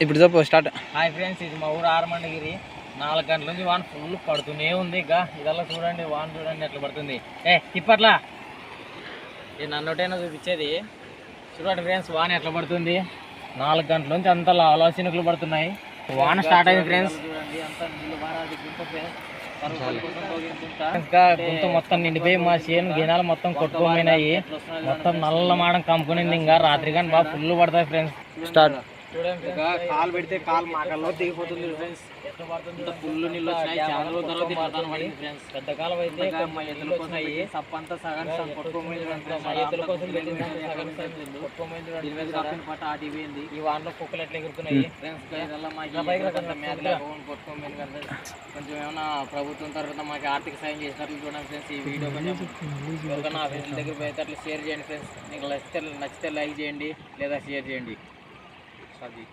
ఇప్పుడు చెప్పు start. Hi friends, ఇది మా ఊరు ఆరమండగిరి. 4 గంటల నుంచి వాన ఫుల్ పడుతూనే ఉంది. ఇక ఇదల్లా చూడండి, వాన చూడండి ఎట్లా పడుతుంది. తిప్పట్లా ఇది నన్నోటైనా చూపించేది. చూడండి ఫ్రెండ్స్, వాన ఎట్లా పడుతుంది. 4 గంటల నుంచి అంతా ఆలోచనకులు పడుతున్నాయి. వాన స్టార్ట్ అయింది ఫ్రెండ్స్. చూడండి అంతా నీళ్ళు బారాది గుంత ఫ్రెండ్స్. గుంత మొత్తం నిండిపోయి మా చేను గినాలు మొత్తం కొట్టుకోపోయినాయి. మొత్తం నల్ల మాడం కమ్ముకునింది. ఇంకా రాత్రి కానీ బాగా ఫుల్ పడతాయి ఫ్రెండ్స్. స్టార్ట్. చూడండి కాలు పెడితే కాలు మాటల్లో దిగిపోతుంది ఫ్రెండ్స్. ఎట్లా పడుతుంది, ఫుల్ నీళ్ళు వచ్చినాయి. చాలా రోజుల తర్వాత పడతాను పడింది ఫ్రెండ్స్. పెద్ద కాలం అయితే మా ఎద్దుల వచ్చినాయి. సప్పంతా సగం కొట్టుకోమైంది. మా ఎద్దుల కోసం పెట్టింది కొట్టుకోమైంది. దీని మీద కప్పిన పట్ట ఆటిపోయింది. ఈ వానలో కుక్కలు ఎట్లా ఎగురుతున్నాయి ఫ్రెండ్స్. కొట్టుకోమైంది కదా. కొంచెం ఏమైనా ప్రభుత్వం తర్వాత మాకు ఆర్థిక సాయం చేసినట్లు చూడండి ఫ్రెండ్స్. ఈ వీడియో కొంచెం ఎవరికైనా ఫ్రెండ్స్ దగ్గర పోతే అట్లా షేర్ చేయండి ఫ్రెండ్స్. మీకు నచ్చితే లైక్ చేయండి లేదా షేర్ చేయండి. అది